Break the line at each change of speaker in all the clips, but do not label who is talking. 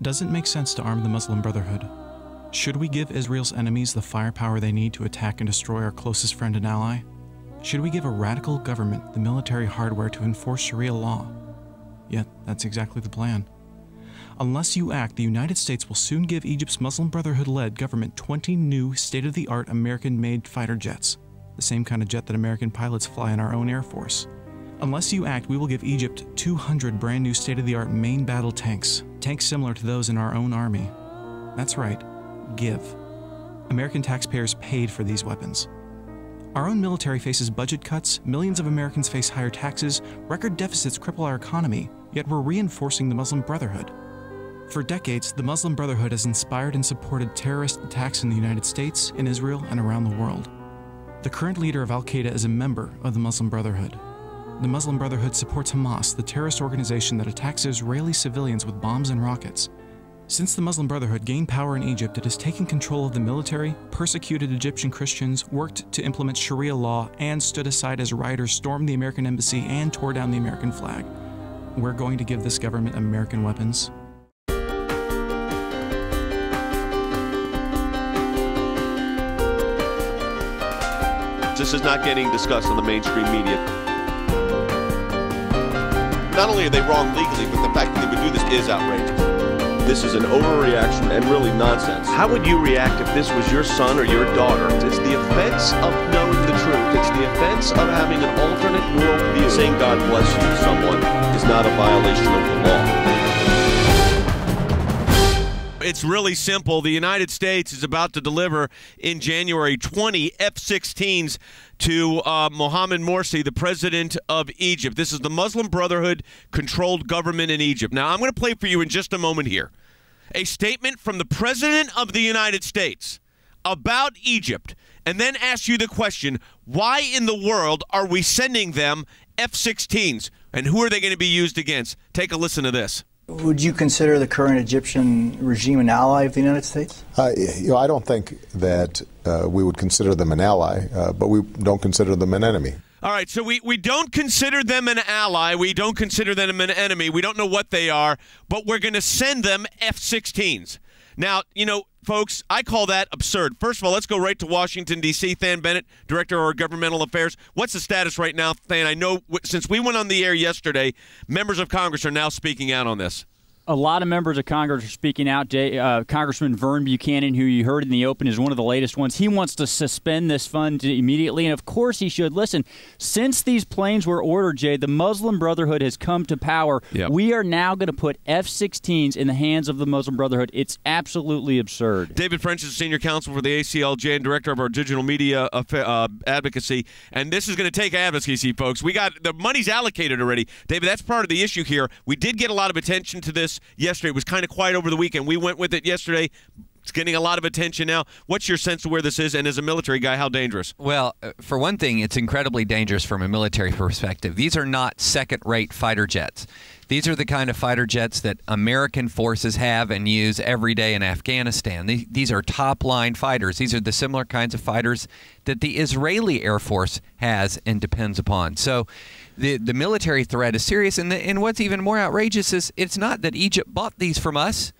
Does it make sense to arm the Muslim Brotherhood? Should we give Israel's enemies the firepower they need to attack and destroy our closest friend and ally? Should we give a radical government the military hardware to enforce Sharia law? Yet, that's exactly the plan. Unless you act, the United States will soon give Egypt's Muslim Brotherhood-led government 20 new state-of-the-art American-made fighter jets, the same kind of jet that American pilots fly in our own Air Force. Unless you act, we will give Egypt 200 brand new state-of-the-art main battle tanks, tanks similar to those in our own army. That's right, give. American taxpayers paid for these weapons. Our own military faces budget cuts, millions of Americans face higher taxes, record deficits cripple our economy, yet we're reinforcing the Muslim Brotherhood. For decades, the Muslim Brotherhood has inspired and supported terrorist attacks in the United States, in Israel, and around the world. The current leader of Al-Qaeda is a member of the Muslim Brotherhood. The Muslim Brotherhood supports Hamas, the terrorist organization that attacks Israeli civilians with bombs and rockets. Since the Muslim Brotherhood gained power in Egypt, it has taken control of the military, persecuted Egyptian Christians, worked to implement Sharia law, and stood aside as rioters stormed the American embassy and tore down the American flag. We're going to give this government American weapons.
This is not getting discussed on the mainstream media. Not only are they wrong legally, but the fact that they would do this is outrageous. This is an overreaction and really nonsense. How would you react if this was your son or your daughter? It's the offense of knowing the truth. It's the offense of having an alternate worldview. Saying God bless you to someone is not a violation of the law.
It's really simple. The United States is about to deliver in January 20 F-16's to Mohamed Morsi, the president of Egypt. This is the Muslim Brotherhood-controlled government in Egypt. Now, I'm going to play for you in just a moment here a statement from the president of the United States about Egypt, and then ask you the question, why in the world are we sending them F-16s, and who are they going to be used against? Take a listen to this.
Would you consider the current Egyptian regime an ally of the United States?
I don't think that we would consider them an ally, but we don't consider them an enemy.
All right, so we don't consider them an ally. We don't consider them an enemy. We don't know what they are, but we're going to send them F-16s. Now, you know, folks, I call that absurd. First of all, let's go right to Washington, D.C. Than Bennett, Director of our Governmental Affairs. What's the status right now, Than? I know since we went on the air yesterday, members of Congress are now speaking out on this.
A lot of members of Congress are speaking out. Congressman Vern Buchanan, who you heard in the open, is one of the latest ones. He wants to suspend this fund immediately, and of course he should. Listen, since these planes were ordered, Jay, the Muslim Brotherhood has come to power. Yep. We are now going to put F-16s in the hands of the Muslim Brotherhood. It's absolutely absurd.
David French is Senior Counsel for the ACLJ and Director of our Digital Media Advocacy, and this is going to take advocacy, folks. We got the money's allocated already. David, that's part of the issue here. We did get a lot of attention to this yesterday. It was kind of quiet over the weekend. We went with it yesterday. It's getting a lot of attention now. What's your sense of where this is? And as a military guy, how dangerous?
Well, for one thing, it's incredibly dangerous from a military perspective. These are not second-rate fighter jets. These are the kind of fighter jets that American forces have and use every day in Afghanistan. These are top-line fighters. These are the similar kinds of fighters that the Israeli Air Force has and depends upon. So the military threat is serious. And what's even more outrageous is it's not that Egypt bought these from us.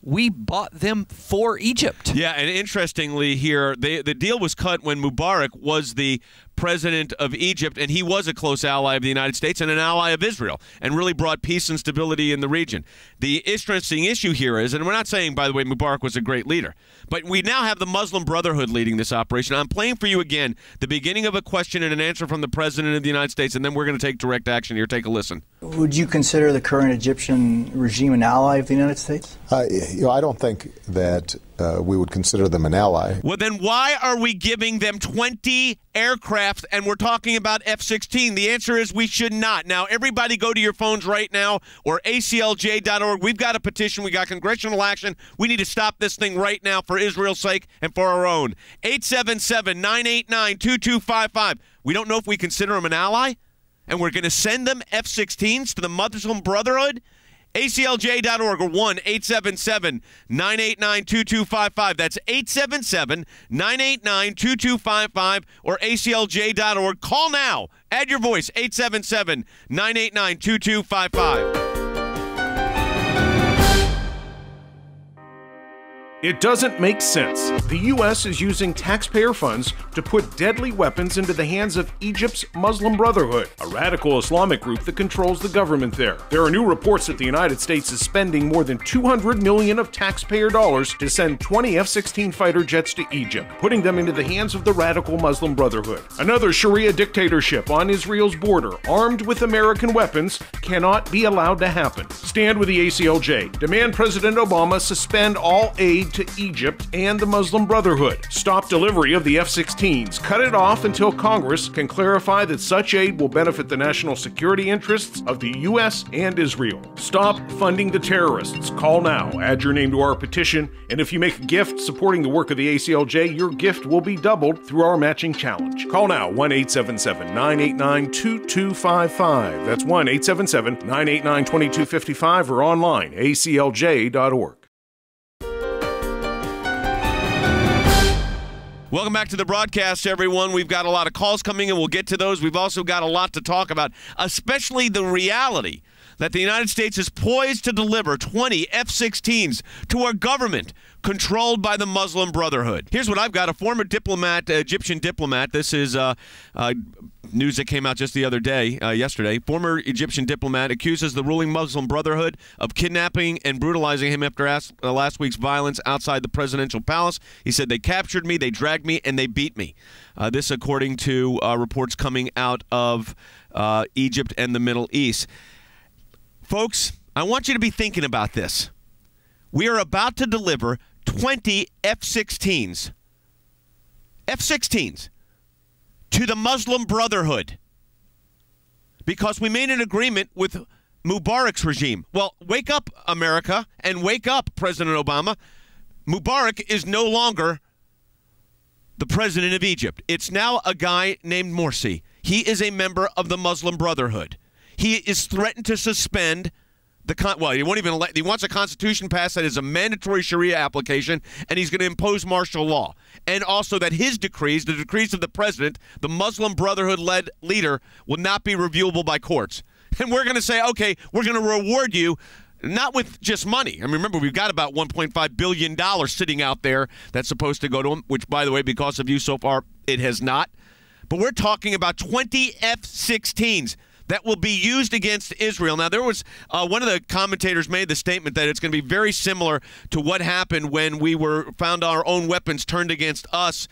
We bought them for Egypt.
Yeah, and interestingly here, the deal was cut when Mubarak was the president of Egypt, and he was a close ally of the United States and an ally of Israel, and really brought peace and stability in the region. The interesting issue here is, and we're not saying, by the way, Mubarak was a great leader, but we now have the Muslim Brotherhood leading this operation. I'm playing for you again the beginning of a question and an answer from the president of the United States, and then we're going to take direct action here. Take a listen.
Would you consider the current Egyptian regime an ally of the United States?
I don't think that we would consider them an ally.
Well, then why are we giving them 20 aircraft and we're talking about F-16? The answer is we should not. Now, everybody go to your phones right now or aclj.org. We've got a petition. We got congressional action. We need to stop this thing right now for Israel's sake and for our own. 877-989-2255. We don't know if we consider them an ally, and we're going to send them F-16s to the Muslim Brotherhood? ACLJ.org or 1-877-989-2255. That's 877-989-2255 or ACLJ.org. Call now. Add your voice. 877-989-2255.
It doesn't make sense. The U.S. is using taxpayer funds to put deadly weapons into the hands of Egypt's Muslim Brotherhood, a radical Islamic group that controls the government there. There are new reports that the United States is spending more than $200 million of taxpayer dollars to send 20 F-16 fighter jets to Egypt, putting them into the hands of the radical Muslim Brotherhood. Another Sharia dictatorship on Israel's border, armed with American weapons, cannot be allowed to happen. Stand with the ACLJ. Demand President Obama suspend all aid to Egypt and the Muslim Brotherhood. Stop delivery of the F-16s. Cut it off until Congress can clarify that such aid will benefit the national security interests of the U.S. and Israel. Stop funding the terrorists. Call now. Add your name to our petition, and if you make a gift supporting the work of the ACLJ, your gift will be doubled through our matching challenge. Call now, 1-877-989-2255. That's 1-877-989-2255 or online, aclj.org.
Welcome back to the broadcast, everyone. We've got a lot of calls coming, and we'll get to those. We've also got a lot to talk about, especially the reality that the United States is poised to deliver 20 F-16s to our government controlled by the Muslim Brotherhood. Here's what I've got. A former diplomat, Egyptian diplomat, this is news that came out just the other day, yesterday. Former Egyptian diplomat accuses the ruling Muslim Brotherhood of kidnapping and brutalizing him after last week's violence outside the presidential palace. He said, they captured me, they dragged me, and they beat me. This according to reports coming out of Egypt and the Middle East. Folks, I want you to be thinking about this. We are about to deliver 20 F-16s. F-16s. To the Muslim Brotherhood because we made an agreement with Mubarak's regime. Well, wake up, America, and wake up, President Obama. Mubarak is no longer the president of Egypt. It's now a guy named Morsi. He is a member of the Muslim Brotherhood. He is threatened to suspend he won't even he wants a constitution passed that is a mandatory Sharia application, and he's going to impose martial law. And also that his decrees, the decrees of the president, the Muslim Brotherhood-led leader, will not be reviewable by courts. And we're going to say, okay, we're going to reward you, not with just money. I mean, remember, we've got about $1.5 billion sitting out there that's supposed to go to him, which, by the way, because of you so far, it has not. But we're talking about 20 F-16s. That will be used against Israel. Now, there was one of the commentators made the statement that it's going to be very similar to what happened when we found our own weapons turned against us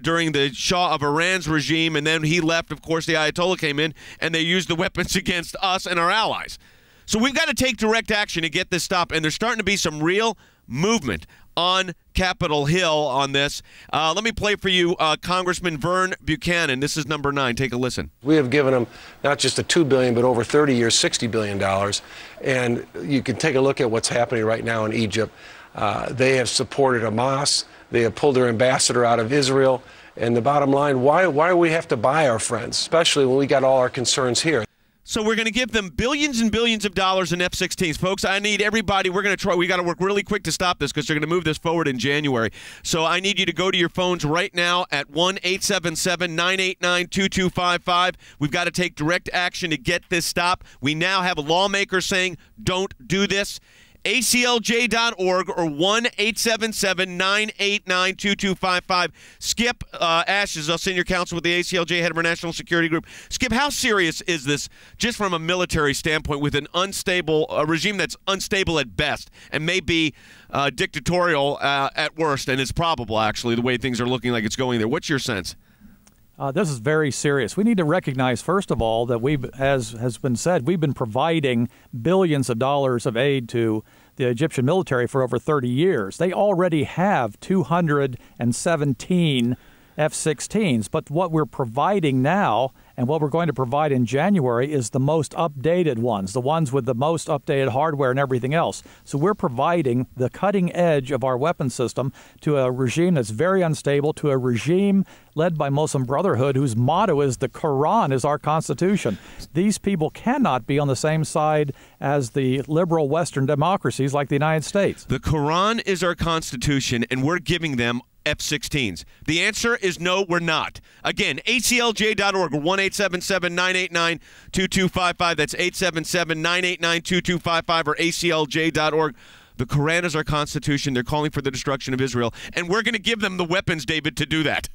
during the Shah of Iran's regime, and then he left. Of course, the Ayatollah came in, and they used the weapons against us and our allies. So we've got to take direct action to get this stopped, and there's starting to be some real movement on Capitol Hill on this. Let me play for you Congressman Vern Buchanan. This is number 9. Take a listen.
We have given them not just a $2 billion, but over 30 years, $60 billion. And you can take a look at what's happening right now in Egypt. They have supported Hamas. They have pulled their ambassador out of Israel. And the bottom line, why do we have to buy our friends, especially when we got all our concerns here?
So we're going to give them billions and billions of dollars in F-16s. Folks, I need everybody. We're going to try. We got to work really quick to stop this because they're going to move this forward in January. So I need you to go to your phones right now at 1-877-989-2255. We've got to take direct action to get this stopped. We now have lawmakers saying, don't do this. ACLJ.org or 1-877-989-2255. Skip Ash is our senior counsel with the ACLJ, head of our national security group. Skip, how serious is this just from a military standpoint with an unstable regime that's unstable at best and may be dictatorial at worst, and it's probable, actually, the way things are looking like it's going there? What's your sense?
This is very serious. We need to recognize, first of all, that as has been said, we've been providing billions of dollars of aid to the Egyptian military for over 30 years. They already have 217 F-16s, but what we're providing now and what we're going to provide in January is the most updated ones, the ones with the most updated hardware and everything else. So we're providing the cutting edge of our weapon system to a regime that's very unstable, to a regime led by Muslim Brotherhood whose motto is the Quran is our constitution. These people cannot be on the same side as the liberal Western democracies like the United States.
The Quran is our constitution, and we're giving them F-16s. The answer is no, we're not. Again, ACLJ.org or 1-877-989-2255. That's 877-989-2255 or ACLJ.org. The Quran is our constitution. They're calling for the destruction of Israel, and we're going to give them the weapons, David, to do that.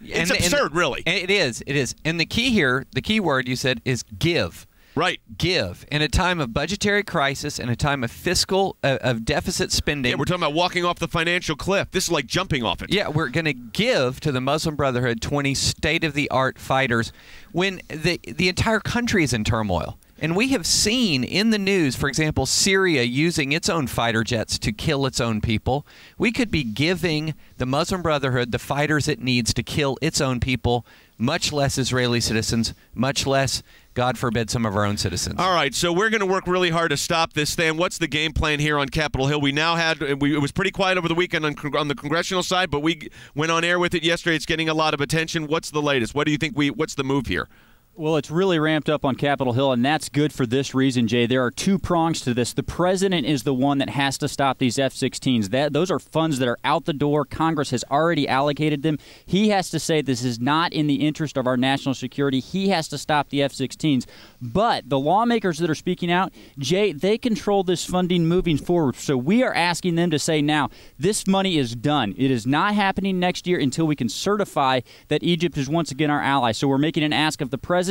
It's absurd, really.
It is. It is. And the key here, the key word you said is give.
Right.
Give. In a time of budgetary crisis, in a time of fiscal, of deficit spending.
Yeah, we're talking about walking off the financial cliff. This is like jumping off it.
Yeah, we're going to give to the Muslim Brotherhood 20 state-of-the-art fighters when the entire country is in turmoil. And we have seen in the news, for example, Syria using its own fighter jets to kill its own people. We could be giving the Muslim Brotherhood the fighters it needs to kill its own people, much less Israeli citizens, much less, God forbid, some of our own citizens.
All right, so we're going to work really hard to stop this, Stan. What's the game plan here on Capitol Hill? It was pretty quiet over the weekend on the congressional side, but we went on air with it yesterday. It's getting a lot of attention. What's the latest? What do you think what's the move here?
Well, it's really ramped up on Capitol Hill, and that's good for this reason, Jay. There are two prongs to this. The president is the one that has to stop these F-16s. Those are funds that are out the door. Congress has already allocated them. He has to say this is not in the interest of our national security. He has to stop the F-16s. But the lawmakers that are speaking out, Jay, they control this funding moving forward. So we are asking them to say now, this money is done. It is not happening next year until we can certify that Egypt is once again our ally. So we're making an ask of the president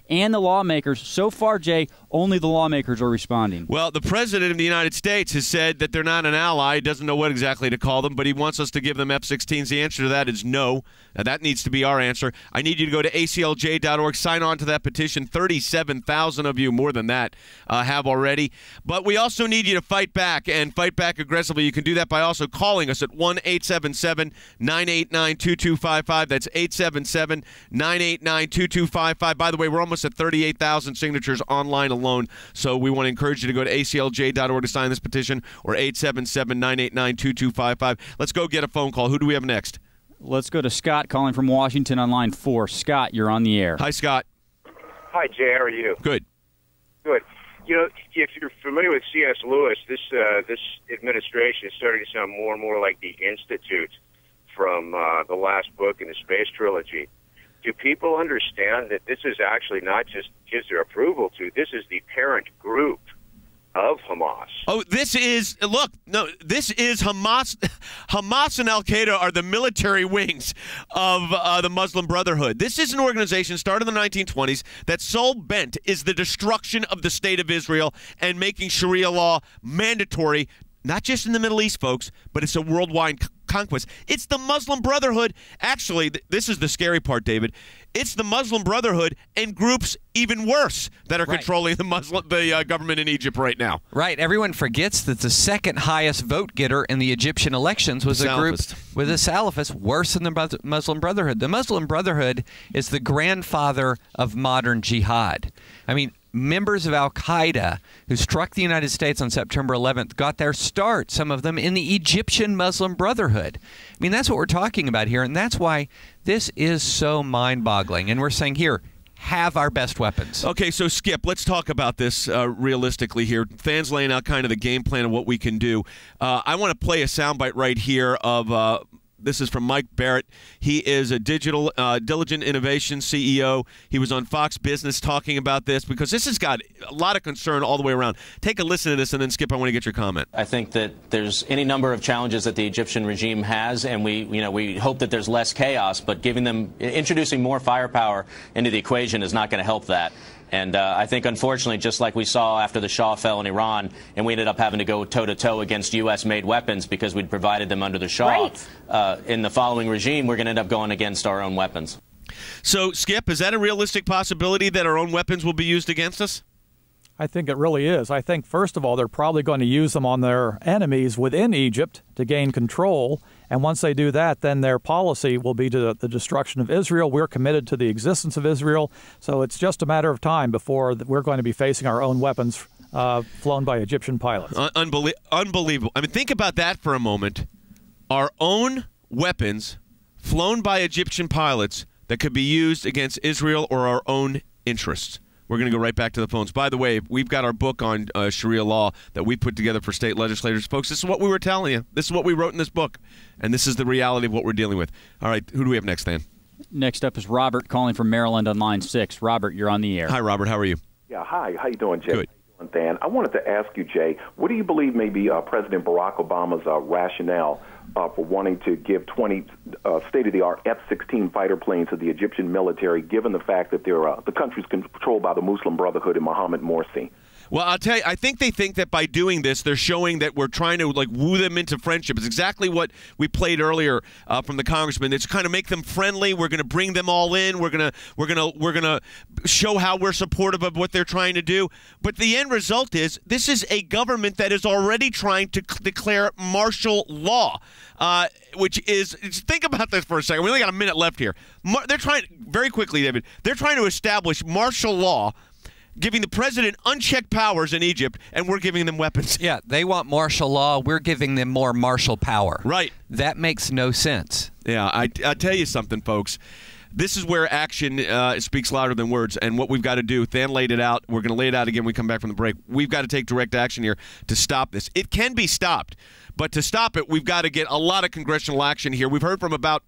and the lawmakers. So far, Jay, only the lawmakers are responding.
Well, the president of the United States has said that they're not an ally, doesn't know what exactly to call them, but he wants us to give them F-16s. The answer to that is no. Now, that needs to be our answer. I need you to go to aclj.org, sign on to that petition. 37,000 of you, more than that, have already. But we also need you to fight back, and fight back aggressively. You can do that by also calling us at 1-877-989-2255. That's 877-989-2255. By the way, we're almost at 38,000 signatures online alone, so we want to encourage you to go to aclj.org to sign this petition, or 877-989-2255. Let's go get a phone call. Who do we have next?
Let's go to Scott calling from Washington on line 4. Scott, you're on the air.
Hi, Scott.
Hi, Jay. How are you?
Good.
Good. You know, if you're familiar with C.S. Lewis, this administration is starting to sound more and more like the Institute from the last book in the Space Trilogy. Do people understand that this is actually not just gives their approval to, this is the parent group of Hamas?
Oh, this is Hamas. Hamas and Al-Qaeda are the military wings of the Muslim Brotherhood. This is an organization started in the 1920s that's sole bent is the destruction of the state of Israel and making Sharia law mandatory, not just in the Middle East, folks, but it's a worldwide conquest. It's the Muslim Brotherhood. Actually, this is the scary part, David. It's the Muslim Brotherhood and groups even worse that are controlling the government in Egypt right now.
Right. Everyone forgets that the second highest vote getter in the Egyptian elections was a group with a Salafist worse than the Muslim Brotherhood. The Muslim Brotherhood is the grandfather of modern jihad. I mean, members of Al-Qaeda who struck the United States on September 11th got their start, some of them, in the Egyptian Muslim Brotherhood. I mean, that's what we're talking about here, and that's why this is so mind-boggling. And we're saying here, have our best weapons.
Okay, so Skip, let's talk about this realistically here. Fans laying out kind of the game plan of what we can do. I want to play a soundbite right here of this is from Mike Barrett. He is a Diligent Innovation CEO. He was on Fox Business talking about this because this has got a lot of concern all the way around. Take a listen to this, and then, Skip, I want to get your comment.
I think that there's any number of challenges that the Egyptian regime has, and we hope that there's less chaos, but introducing more firepower into the equation is not going to help that. And I think, unfortunately, just like we saw after the Shah fell in Iran, and we ended up having to go toe-to-toe against U.S.-made weapons because we'd provided them under the Shah, in the following regime, we're going to end up going against our own weapons.
So, Skip, is that a realistic possibility that our own weapons will be used against us?
I think it really is. I think, first of all, they're probably going to use them on their enemies within Egypt to gain control. And once they do that, then their policy will be to the destruction of Israel. We're committed to the existence of Israel. So it's just a matter of time before we're going to be facing our own weapons flown by Egyptian pilots.
Unbelievable. I mean, think about that for a moment. Our own weapons flown by Egyptian pilots that could be used against Israel or our own interests. We're going to go right back to the phones. By the way, we've got our book on Sharia law that we put together for state legislators. Folks, this is what we were telling you. This is what we wrote in this book, and this is the reality of what we're dealing with. All right, who do we have next, Dan?
Next up is Robert calling from Maryland on line 6. Robert, you're on the air.
Hi, Robert. How are you?
Yeah, hi. How you doing, Jay?
Good.
Dan, I wanted to ask you, Jay, what do you believe may be President Barack Obama's rationale for wanting to give 20 state-of-the-art F-16 fighter planes to the Egyptian military, given the fact that the country's controlled by the Muslim Brotherhood and Mohammed Morsi?
Well, I'll tell you, I think they think that by doing this, they're showing that we're trying to woo them into friendship. It's exactly what we played earlier from the congressman. It's kind of make them friendly. We're going to bring them all in. We're gonna show how we're supportive of what they're trying to do. But the end result is this is a government that is already trying to declare martial law, which is, think about this for a second. We only got a minute left here. They're trying, very quickly, David, they're trying to establish martial law, giving the president unchecked powers in Egypt, and we're giving them weapons.
Yeah, they want martial law. We're giving them more martial power.
Right.
That makes no sense.
Yeah, I tell you something, folks. This is where action speaks louder than words, and what we've got to do, Than laid it out. We're going to lay it out again when we come back from the break. We've got to take direct action here to stop this. It can be stopped, but to stop it, we've got to get a lot of congressional action here. We've heard from about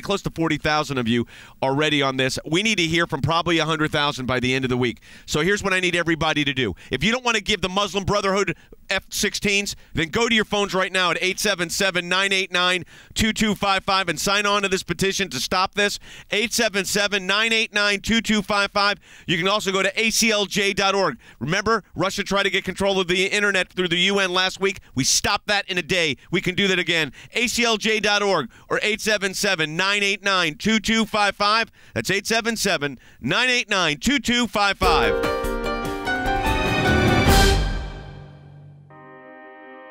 close to 40,000 of you already on this. We need to hear from probably 100,000 by the end of the week. So here's what I need everybody to do. If you don't want to give the Muslim Brotherhood F-16s, then go to your phones right now at 877-989-2255 and sign on to this petition to stop this. 877-989-2255. You can also go to aclj.org. Remember, Russia tried to get control of the internet through the UN last week. We stopped that in a day. We can do that again. aclj.org or 877-989-2255. That's 877-989-2255.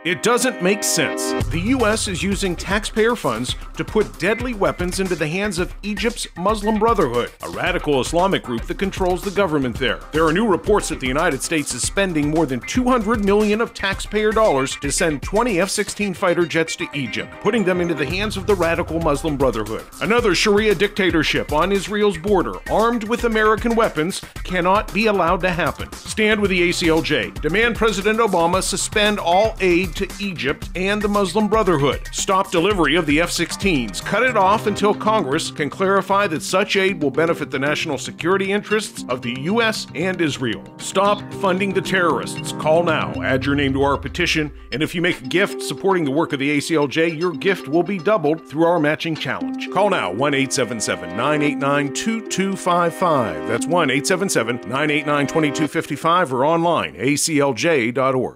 It doesn't make sense. The U.S. is using taxpayer funds to put deadly weapons into the hands of Egypt's Muslim Brotherhood, a radical Islamic group that controls the government there. There are new reports that the United States is spending more than $200 million of taxpayer dollars to send 20 F-16 fighter jets to Egypt, putting them into the hands of the radical Muslim Brotherhood. Another Sharia dictatorship on Israel's border, armed with American weapons, cannot be allowed to happen. Stand with the ACLJ. Demand President Obama suspend all aid to Egypt and the Muslim Brotherhood. Stop delivery of the F-16s. Cut it off until Congress can clarify that such aid will benefit the national security interests of the U.S. and Israel. Stop funding the terrorists. Call now. Add your name to our petition, and if you make a gift supporting the work of the ACLJ, your gift will be doubled through our matching challenge. Call now, 1-877-989-2255. That's 1-877-989-2255 or online, aclj.org.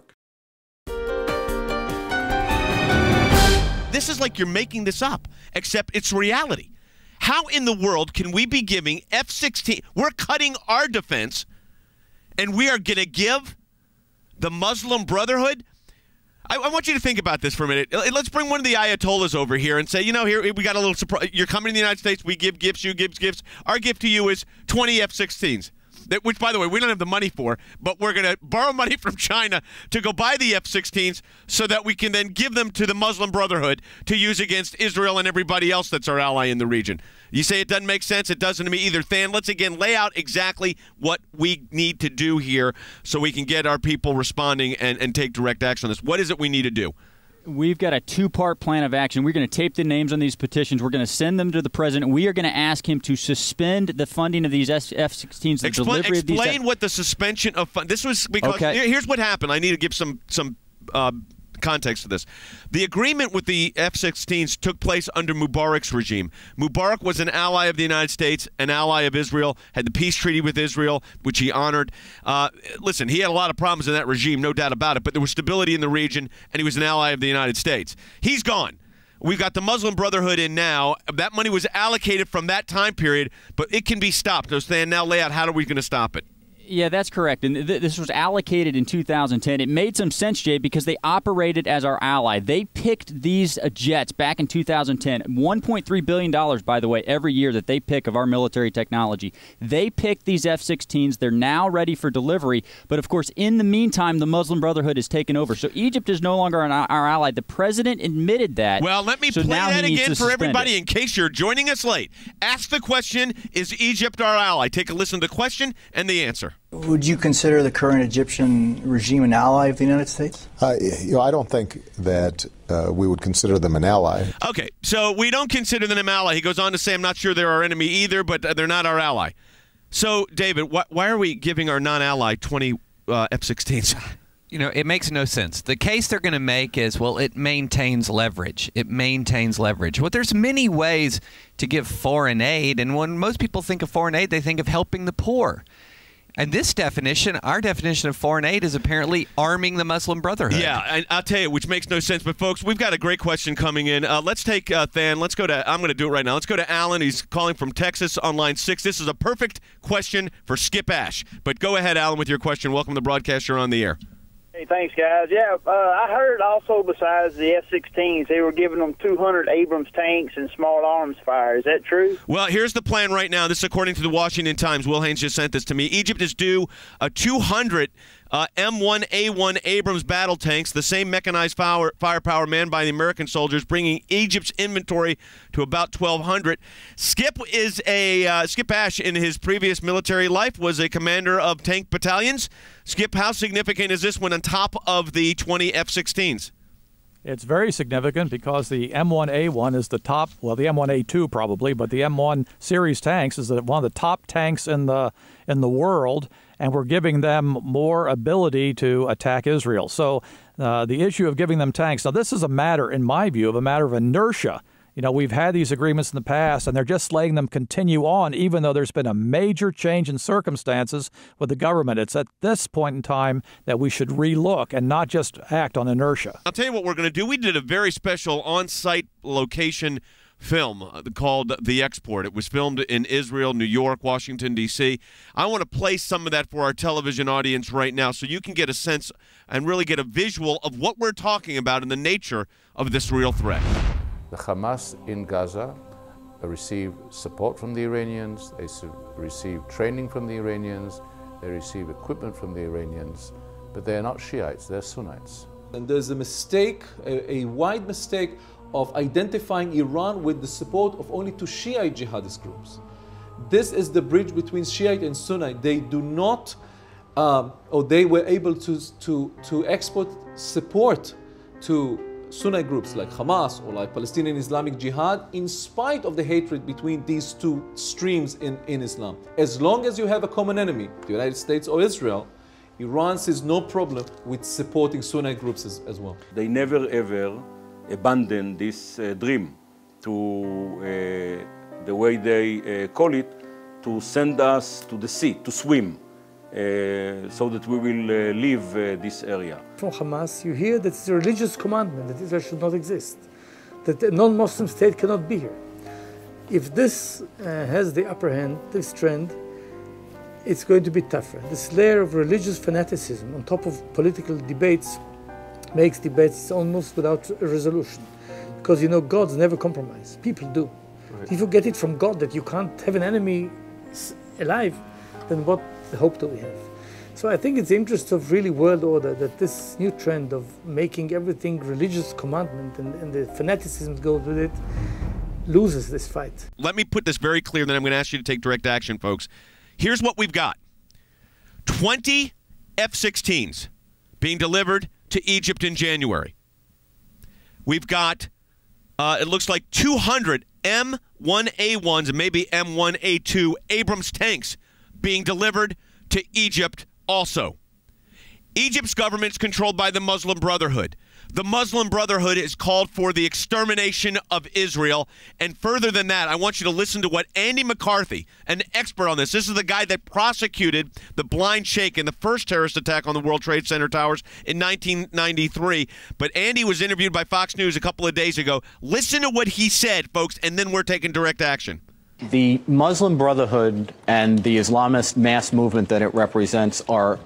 This is like you're making this up, except it's reality. How in the world can we be giving F-16? We're cutting our defense, and we are going to give the Muslim Brotherhood? I want you to think about this for a minute. Let's bring one of the Ayatollahs over here and say, you know, here we got a little surprise. You're coming to the United States. We give gifts. You give gifts. Our gift to you is 20 F-16s. Which, by the way, we don't have the money for, but we're going to borrow money from China to go buy the F-16s so that we can then give them to the Muslim Brotherhood to use against Israel and everybody else that's our ally in the region. You say it doesn't make sense? It doesn't to me either. Than, let's again lay out exactly what we need to do here so we can get our people responding and take direct action on this. What is it we need to do?
We've got a two-part plan of action. We're going to tape the names on these petitions. We're going to send them to the president. We are going to ask him to suspend the funding of these F-16s. The delivery of these.
Explain what the suspension of this was, because here's what happened. I need to give some context to this. The agreement with the F-16s took place under Mubarak's regime. Mubarak was an ally of the United States, an ally of Israel, had the peace treaty with Israel, which he honored. Listen, he had a lot of problems in that regime, no doubt about it, but there was stability in the region, and he was an ally of the United States. He's gone. We've got the Muslim Brotherhood in now. That money was allocated from that time period, but it can be stopped. So Stan, now lay out how are we going to stop it?
Yeah, that's correct. And this was allocated in 2010. It made some sense, Jay, because they operated as our ally. They picked these jets back in 2010. $1.3 billion, by the way, every year that they pick of our military technology. They picked these F-16s. They're now ready for delivery. But, of course, in the meantime, the Muslim Brotherhood has taken over. So Egypt is no longer our ally. The president admitted that.
Well, let me play that again for everybody in case you're joining us late. Ask the question, is Egypt our ally? Take a listen to the question and the answer.
Would you consider the current Egyptian regime an ally of the United States?
I don't think that we would consider them an ally.
Okay, so we don't consider them an ally. He goes on to say, I'm not sure they're our enemy either, but they're not our ally. So, David, why are we giving our non-ally 20 F-16s.
You know, it makes no sense. The case they're going to make is, well, it maintains leverage. It maintains leverage. Well, there's many ways to give foreign aid, and when most people think of foreign aid, they think of helping the poor. And this definition, our definition of foreign aid, is apparently arming the Muslim Brotherhood.
Yeah, and I'll tell you, which makes no sense. But, folks, we've got a great question coming in. Let's take Than. Let's go to – I'm going to do it right now. Let's go to Alan. He's calling from Texas on line 6. This is a perfect question for Skip Ash. But go ahead, Alan, with your question. Welcome to the broadcast. You're on the air.
Hey, thanks, guys. Yeah, I heard also besides the F-16s, they were giving them 200 Abrams tanks and small arms fire. Is that true?
Well, here's the plan right now. This is according to the Washington Times. Will Haynes just sent this to me. Egypt is due 200 M1A1 Abrams battle tanks, the same mechanized firepower manned by the American soldiers, bringing Egypt's inventory to about 1,200. Skip Ash, in his previous military life, was a commander of tank battalions. Skip, how significant is this one on top of the 20 F-16s?
It's very significant because the M1A1 is the top, well, the M1A2 probably, but the M1 series tanks is one of the top tanks in the world, and we're giving them more ability to attack Israel. So the issue of giving them tanks, now this is a matter, in my view, of a matter of inertia. You know, we've had these agreements in the past, and they're just letting them continue on, even though there's been a major change in circumstances with the government. It's at this point in time that we should relook and not just act on inertia.
I'll tell you what we're going to do. We did a very special on-site location film called The Export. It was filmed in Israel, New York, Washington, D.C. I want to play some of that for our television audience right now so you can get a sense and really get a visual of what we're talking about and the nature of this real threat.
The Hamas in Gaza receive support from the Iranians, they receive training from the Iranians, they receive equipment from the Iranians, but they're not Shiites, they're Sunnites.
And there's a mistake, a wide mistake, of identifying Iran with the support of only 2 Shiite jihadist groups. This is the bridge between Shiite and Sunni. They do not, or they were able to export support to Sunni groups like Hamas or like Palestinian Islamic Jihad, in spite of the hatred between these two streams in Islam. As long as you have a common enemy, the United States or Israel, Iran sees no problem with supporting Sunni groups as well.
They never ever abandon this dream to, the way they call it, to send us to the sea, to swim, so that we will leave this area.
From Hamas, you hear that it's a religious commandment that Israel should not exist, that a non-Muslim state cannot be here. If this has the upper hand, this trend, it's going to be tougher. This layer of religious fanaticism on top of political debates makes debates almost without a resolution. Because, you know, gods never compromise. People do. Right. If you get it from God that you can't have an enemy alive, then what hope do we have? So I think it's the interest of really world order that this new trend of making everything religious commandment and the fanaticism goes with it loses this fight.
Let me put this very clear, then I'm going to ask you to take direct action, folks. Here's what we've got. 20 F-16s being delivered to Egypt in January. We've got, it looks like 200 M1A1s and maybe M1A2 Abrams tanks being delivered to Egypt also. Egypt's government is controlled by the Muslim Brotherhood. The Muslim Brotherhood has called for the extermination of Israel. And further than that, I want you to listen to what Andy McCarthy, an expert on this is the guy that prosecuted the blind sheikh in the first terrorist attack on the World Trade Center towers in 1993. But Andy was interviewed by Fox News a couple of days ago. Listen to what he said, folks, and then we're taking direct action.
The Muslim Brotherhood and the Islamist mass movement that it represents are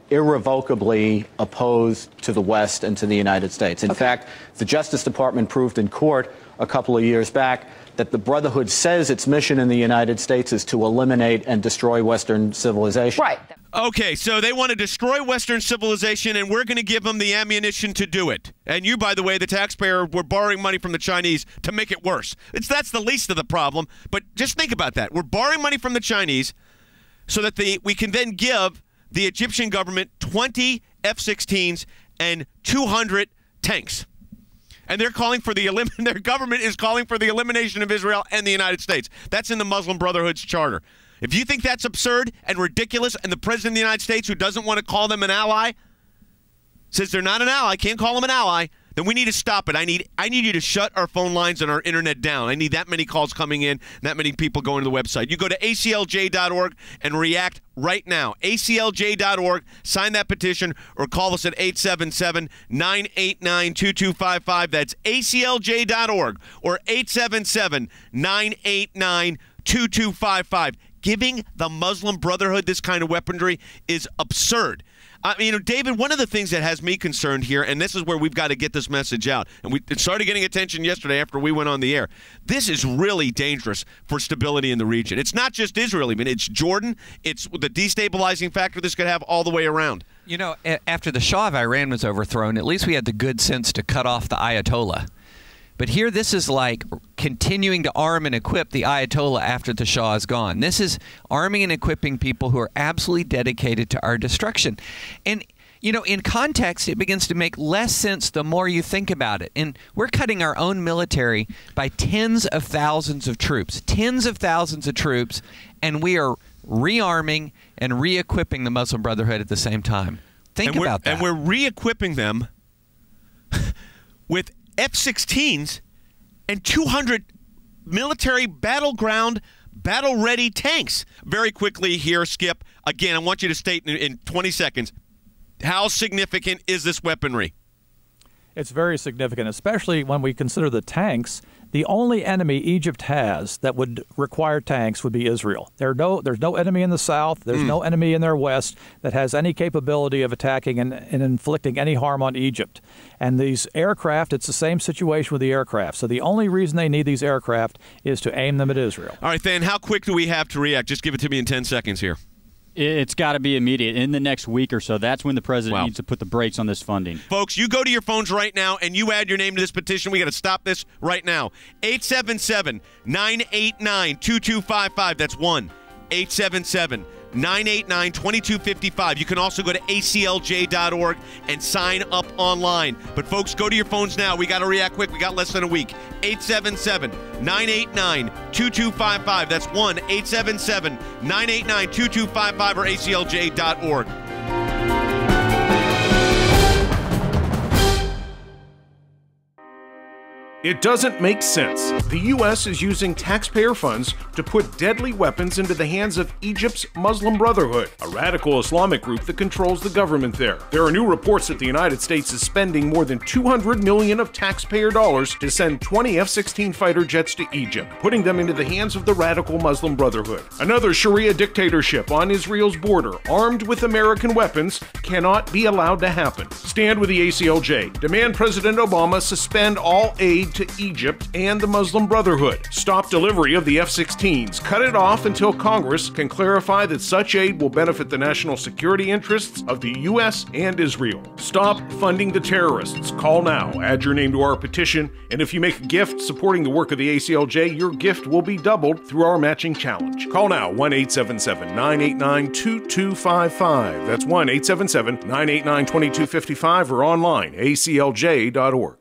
irrevocably opposed to the West and to the United States. In fact, the Justice Department proved in court a couple of years back that the Brotherhood says its mission in the United States is to eliminate and destroy Western civilization.
Right.
Okay, so they want to destroy Western civilization, and we're going to give them the ammunition to do it. And you, by the way, the taxpayer, were borrowing money from the Chinese to make it worse. That's the least of the problem, but just think about that. We're borrowing money from the Chinese so that we can then give the Egyptian government 20 F-16s and 200 tanks. And they're calling for their government is calling for the elimination of Israel and the United States. That's in the Muslim Brotherhood's charter. If you think that's absurd and ridiculous, and the President of the United States, who doesn't want to call them an ally, says they're not an ally, can't call them an ally, then we need to stop it. I need you to shut our phone lines and our internet down. I need that many calls coming in, that many people going to the website. You go to aclj.org and react right now. aclj.org, sign that petition, or call us at 877-989-2255. That's aclj.org or 877-989-2255. Giving the Muslim Brotherhood this kind of weaponry is absurd. David, one of the things that has me concerned here, and this is where we've got to get this message out, and it started getting attention yesterday after we went on the air. This is really dangerous for stability in the region. It's not just Israel, even. It's Jordan. It's the destabilizing factor this could have all the way around.
You know, after the Shah of Iran was overthrown, at least we had the good sense to cut off the Ayatollah. But here, this is like continuing to arm and equip the Ayatollah after the Shah is gone. This is arming and equipping people who are absolutely dedicated to our destruction. And, you know, in context, it begins to make less sense the more you think about it. And we're cutting our own military by tens of thousands of troops, and we are rearming and re-equipping the Muslim Brotherhood at the same time. Think about that.
And we're re-equipping them with F16's and 200 military battleground, battle-ready tanks. Very quickly here, Skip. Again, I want you to state in 20 seconds, how significant is this weaponry?
It's very significant, especially when we consider the tanks. The only enemy Egypt has that would require tanks would be Israel. There's no enemy in the south. There's no enemy in their west that has any capability of attacking and inflicting any harm on Egypt. And these aircraft, it's the same situation with the aircraft. So the only reason they need these aircraft is to aim them at Israel.
All right, Than, how quick do we have to react? Just give it to me in 10 seconds here.
It's got to be immediate. In the next week or so, that's when the president needs to put the brakes on this funding.
Folks, you go to your phones right now and you add your name to this petition. We got to stop this right now. 877-989-2255. That's 1-877-989-2255. You can also go to aclj.org and sign up online. But folks, go to your phones now. We got to react quick. We got less than a week. 877-989-2255. That's 1-877-989-2255 or aclj.org.
It doesn't make sense. The U.S. is using taxpayer funds to put deadly weapons into the hands of Egypt's Muslim Brotherhood, a radical Islamic group that controls the government there. There are new reports that the United States is spending more than $200 million of taxpayer dollars to send 20 F-16 fighter jets to Egypt, putting them into the hands of the radical Muslim Brotherhood. Another Sharia dictatorship on Israel's border, armed with American weapons, cannot be allowed to happen. Stand with the ACLJ. Demand President Obama suspend all aid to Egypt and the Muslim Brotherhood. Stop delivery of the F-16s. Cut it off until Congress can clarify that such aid will benefit the national security interests of the U.S. and Israel. Stop funding the terrorists. Call now. Add your name to our petition. And if you make a gift supporting the work of the ACLJ, your gift will be doubled through our matching challenge. Call now. 1-877-989-2255. That's 1-877-989-2255 or online, aclj.org.